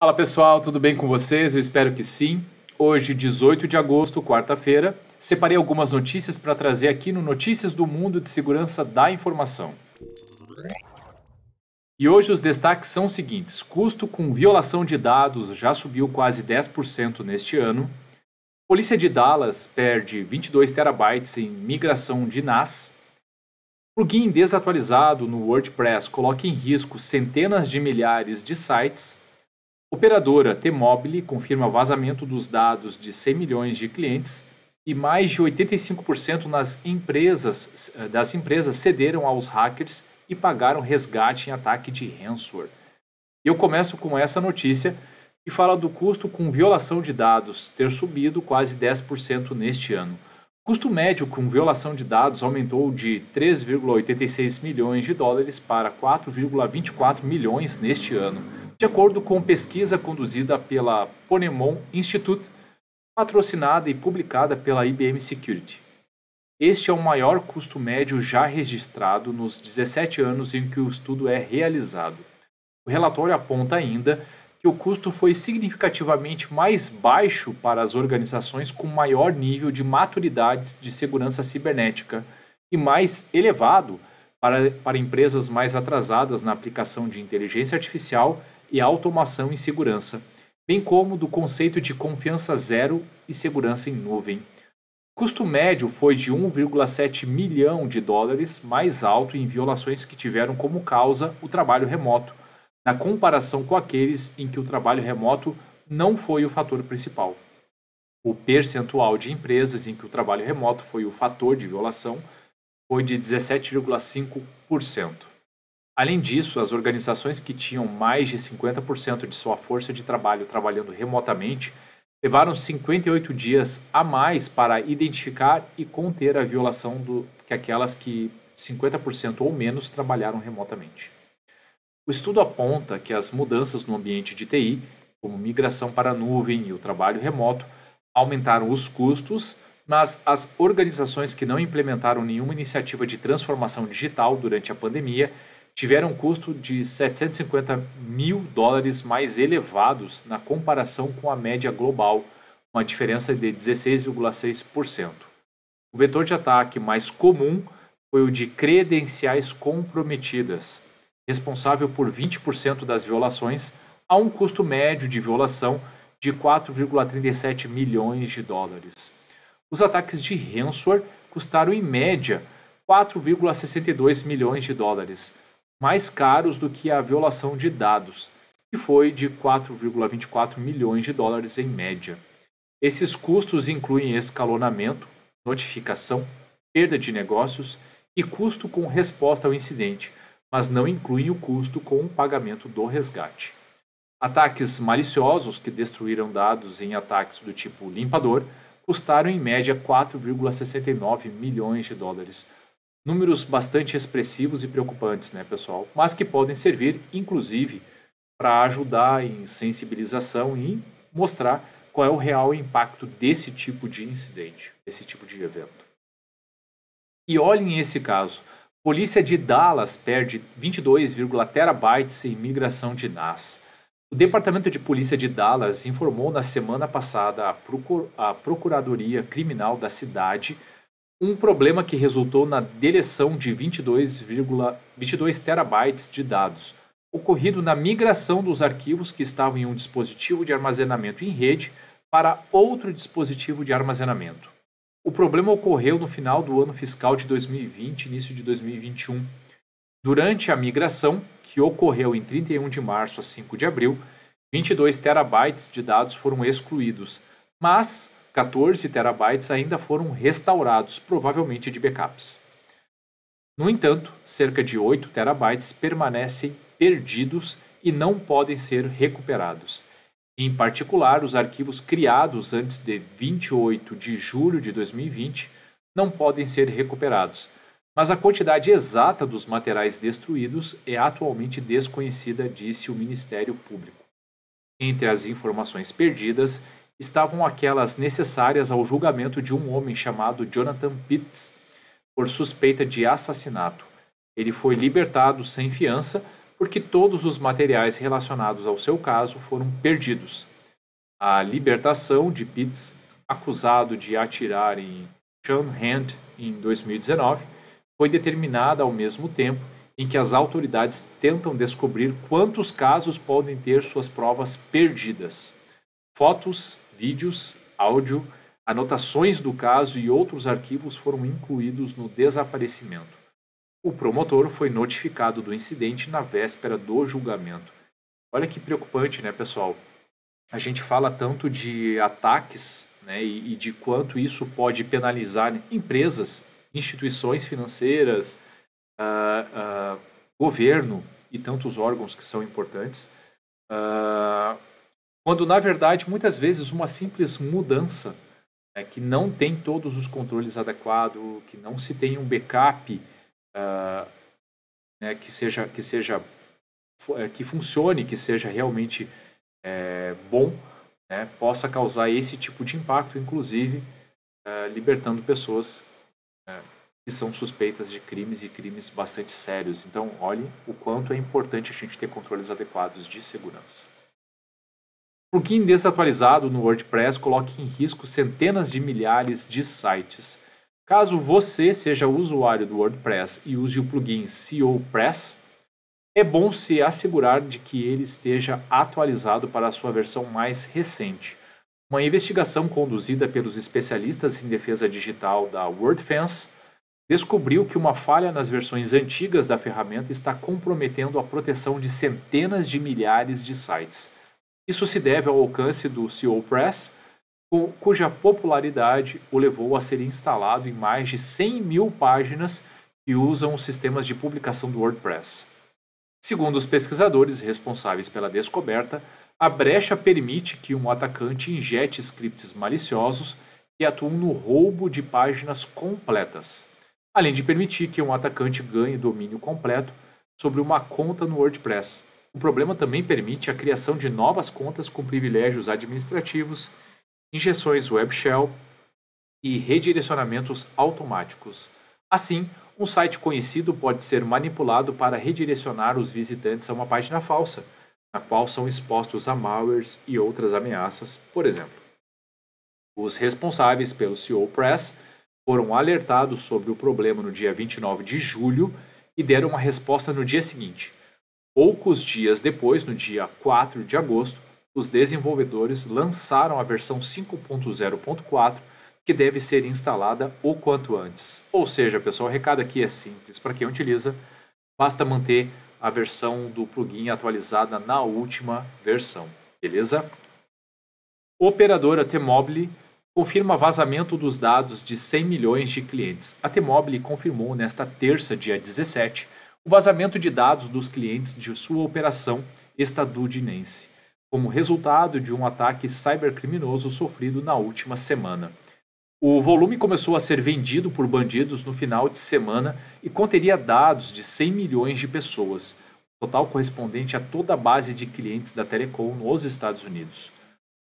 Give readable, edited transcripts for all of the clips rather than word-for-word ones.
Fala pessoal, tudo bem com vocês? Eu espero que sim. Hoje, 18 de agosto, quarta-feira, separei algumas notícias para trazer aqui no Notícias do Mundo de Segurança da Informação. E hoje os destaques são os seguintes: custo com violação de dados já subiu quase 10% neste ano. Polícia de Dallas perde 22 terabytes em migração de NAS. Plugin desatualizado no WordPress coloca em risco centenas de milhares de sites. Operadora T-Mobile confirma vazamento dos dados de 100 milhões de clientes e mais de 85% das empresas cederam aos hackers e pagaram resgate em ataque de ransomware. Eu começo com essa notícia que fala do custo com violação de dados ter subido quase 10% neste ano. O custo médio com violação de dados aumentou de 3,86 milhões de dólares para 4,24 milhões neste ano, de acordo com pesquisa conduzida pela Ponemon Institute, patrocinada e publicada pela IBM Security. Este é o maior custo médio já registrado nos 17 anos em que o estudo é realizado. O relatório aponta ainda que o custo foi significativamente mais baixo para as organizações com maior nível de maturidade de segurança cibernética e mais elevado para empresas mais atrasadas na aplicação de inteligência artificial e automação em segurança, bem como do conceito de confiança zero e segurança em nuvem. O custo médio foi de 1,7 milhão de dólares, mais alto em violações que tiveram como causa o trabalho remoto, na comparação com aqueles em que o trabalho remoto não foi o fator principal. O percentual de empresas em que o trabalho remoto foi o fator de violação foi de 17,5%. Além disso, as organizações que tinham mais de 50% de sua força de trabalho trabalhando remotamente levaram 58 dias a mais para identificar e conter a violação que aquelas que 50% ou menos trabalharam remotamente. O estudo aponta que as mudanças no ambiente de TI, como migração para a nuvem e o trabalho remoto, aumentaram os custos, mas as organizações que não implementaram nenhuma iniciativa de transformação digital durante a pandemia tiveram um custo de 750 mil dólares mais elevados na comparação com a média global, uma diferença de 16,6%. O vetor de ataque mais comum foi o de credenciais comprometidas, responsável por 20% das violações, a um custo médio de violação de 4,37 milhões de dólares. Os ataques de ransomware custaram em média 4,62 milhões de dólares, mais caros do que a violação de dados, que foi de 4,24 milhões de dólares em média. Esses custos incluem escalonamento, notificação, perda de negócios e custo com resposta ao incidente, mas não incluem o custo com o pagamento do resgate. Ataques maliciosos que destruíram dados em ataques do tipo limpador custaram em média 4,69 milhões de dólares. Números bastante expressivos e preocupantes, né, pessoal? Mas que podem servir, inclusive, para ajudar em sensibilização e mostrar qual é o real impacto desse tipo de incidente, desse tipo de evento. E olhem esse caso. Polícia de Dallas perde 22, terabytes em migração de NAS. O Departamento de Polícia de Dallas informou na semana passada à Procuradoria Criminal da cidade um problema que resultou na deleção de 22 terabytes de dados, ocorrido na migração dos arquivos que estavam em um dispositivo de armazenamento em rede para outro dispositivo de armazenamento. O problema ocorreu no final do ano fiscal de 2020 e início de 2021. Durante a migração, que ocorreu em 31 de março a 5 de abril, 22 terabytes de dados foram excluídos, mas 14 terabytes ainda foram restaurados, provavelmente de backups. No entanto, cerca de 8 terabytes permanecem perdidos e não podem ser recuperados. Em particular, os arquivos criados antes de 28 de julho de 2020 não podem ser recuperados, mas a quantidade exata dos materiais destruídos é atualmente desconhecida, disse o Ministério Público. Entre as informações perdidas estavam aquelas necessárias ao julgamento de um homem chamado Jonathan Pitts por suspeita de assassinato. Ele foi libertado sem fiança porque todos os materiais relacionados ao seu caso foram perdidos. A libertação de Pitts, acusado de atirar em Sean Hand em 2019, foi determinada ao mesmo tempo em que as autoridades tentam descobrir quantos casos podem ter suas provas perdidas. Fotos, vídeos, áudio, anotações do caso e outros arquivos foram incluídos no desaparecimento. O promotor foi notificado do incidente na véspera do julgamento. Olha que preocupante, né, pessoal? A gente fala tanto de ataques, né, e de quanto isso pode penalizar empresas, instituições financeiras, governo e tantos órgãos que são importantes, quando na verdade muitas vezes uma simples mudança, né, que não tem todos os controles adequados, que não se tem um backup, né, que funcione, que seja realmente bom, né, possa causar esse tipo de impacto, inclusive libertando pessoas que são suspeitas de crimes e crimes bastante sérios. Então, olhe o quanto é importante a gente ter controles adequados de segurança. Plugin desatualizado no WordPress coloca em risco centenas de milhares de sites. Caso você seja usuário do WordPress e use o plugin COPress, é bom se assegurar de que ele esteja atualizado para a sua versão mais recente. Uma investigação conduzida pelos especialistas em defesa digital da WordFence descobriu que uma falha nas versões antigas da ferramenta está comprometendo a proteção de centenas de milhares de sites. Isso se deve ao alcance do COPress, cuja popularidade o levou a ser instalado em mais de 100 mil páginas que usam os sistemas de publicação do WordPress. Segundo os pesquisadores responsáveis pela descoberta, a brecha permite que um atacante injete scripts maliciosos que atuam no roubo de páginas completas, além de permitir que um atacante ganhe domínio completo sobre uma conta no WordPress. O problema também permite a criação de novas contas com privilégios administrativos, injeções web shell e redirecionamentos automáticos. Assim, um site conhecido pode ser manipulado para redirecionar os visitantes a uma página falsa, na qual são expostos a malwares e outras ameaças, por exemplo. Os responsáveis pelo COPress foram alertados sobre o problema no dia 29 de julho e deram uma resposta no dia seguinte. Poucos dias depois, no dia 4 de agosto, os desenvolvedores lançaram a versão 5.0.4, que deve ser instalada o quanto antes. Ou seja, pessoal, o recado aqui é simples. Para quem utiliza, basta manter a versão do plugin atualizada na última versão. Beleza? Operadora T-Mobile confirma vazamento dos dados de 100 milhões de clientes. A T-Mobile confirmou nesta terça, dia 17, o vazamento de dados dos clientes de sua operação estadunidense, como resultado de um ataque cybercriminoso sofrido na última semana. O volume começou a ser vendido por bandidos no final de semana e conteria dados de 100 milhões de pessoas, total correspondente a toda a base de clientes da Telecom nos Estados Unidos.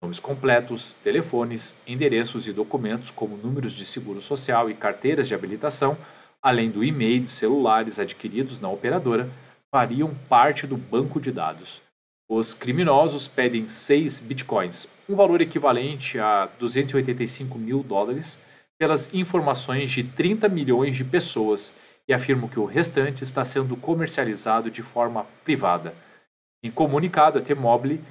Nomes completos, telefones, endereços e documentos como números de seguro social e carteiras de habilitação, além do e-mail de celulares adquiridos na operadora, fariam parte do banco de dados. Os criminosos pedem 6 bitcoins, um valor equivalente a $285 mil, pelas informações de 30 milhões de pessoas e afirmam que o restante está sendo comercializado de forma privada. Em comunicado, a T-Mobile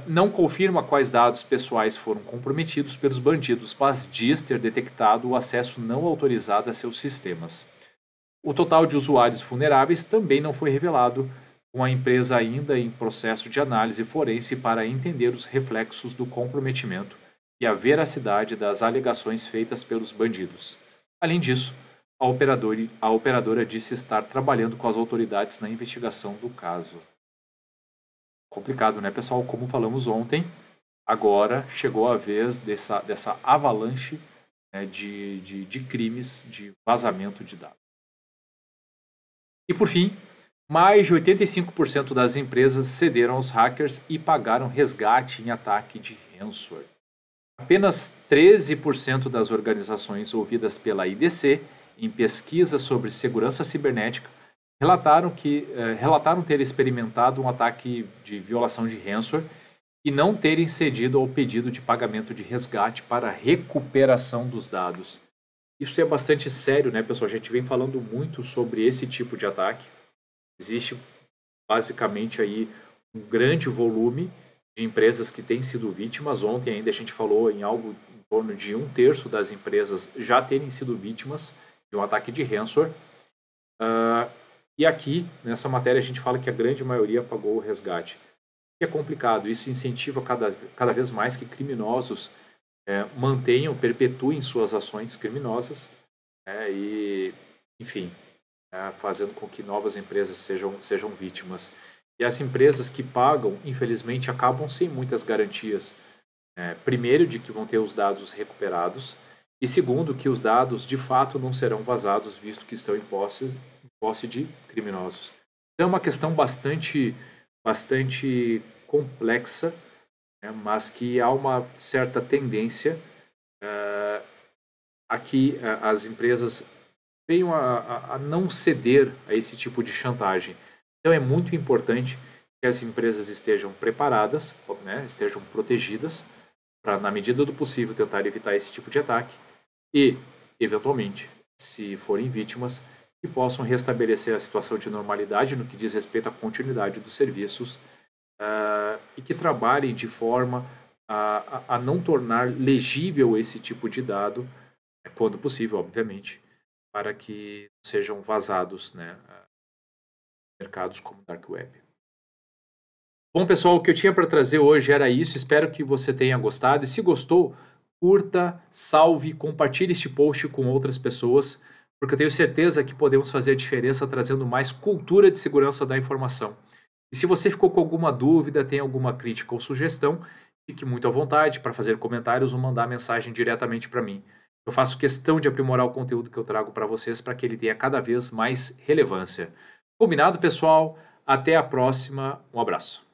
não confirma quais dados pessoais foram comprometidos pelos bandidos, mas diz ter detectado o acesso não autorizado a seus sistemas. O total de usuários vulneráveis também não foi revelado, com a empresa ainda em processo de análise forense para entender os reflexos do comprometimento e a veracidade das alegações feitas pelos bandidos. Além disso, a operadora disse estar trabalhando com as autoridades na investigação do caso. Complicado, né, pessoal? Como falamos ontem, agora chegou a vez dessa avalanche, né, de crimes de vazamento de dados. E por fim, mais de 85% das empresas cederam aos hackers e pagaram resgate em ataque de ransomware. Apenas 13% das organizações ouvidas pela IDC em pesquisa sobre segurança cibernética relataram ter experimentado um ataque de violação de ransomware e não terem cedido ao pedido de pagamento de resgate para recuperação dos dados. Isso é bastante sério, né, pessoal? A gente vem falando muito sobre esse tipo de ataque. Existe basicamente aí um grande volume de empresas que têm sido vítimas. Ontem ainda a gente falou em algo em torno de 1/3 das empresas já terem sido vítimas de um ataque de ransomware. E aqui, nessa matéria, a gente fala que a grande maioria pagou o resgate. É complicado, isso incentiva cada vez mais que criminosos mantenham, perpetuem suas ações criminosas e, enfim, fazendo com que novas empresas sejam vítimas. E as empresas que pagam, infelizmente, acabam sem muitas garantias. Primeiro, de que vão ter os dados recuperados, e segundo, que os dados de fato não serão vazados, visto que estão em posse de criminosos. Então é uma questão bastante complexa, mas que há uma certa tendência a que as empresas venham a não ceder a esse tipo de chantagem. Então é muito importante que as empresas estejam preparadas, estejam protegidas, para, na medida do possível, tentar evitar esse tipo de ataque e, eventualmente, se forem vítimas, que possam restabelecer a situação de normalidade no que diz respeito à continuidade dos serviços e que trabalhem de forma a não tornar legível esse tipo de dado, quando possível, obviamente, para que sejam vazados, mercados como Dark Web. Bom, pessoal, o que eu tinha para trazer hoje era isso. Espero que você tenha gostado. E se gostou, curta, salve, compartilhe este post com outras pessoas, porque eu tenho certeza que podemos fazer a diferença trazendo mais cultura de segurança da informação. E se você ficou com alguma dúvida, tem alguma crítica ou sugestão, fique muito à vontade para fazer comentários ou mandar mensagem diretamente para mim. Eu faço questão de aprimorar o conteúdo que eu trago para vocês para que ele tenha cada vez mais relevância. Combinado, pessoal? Até a próxima. Um abraço.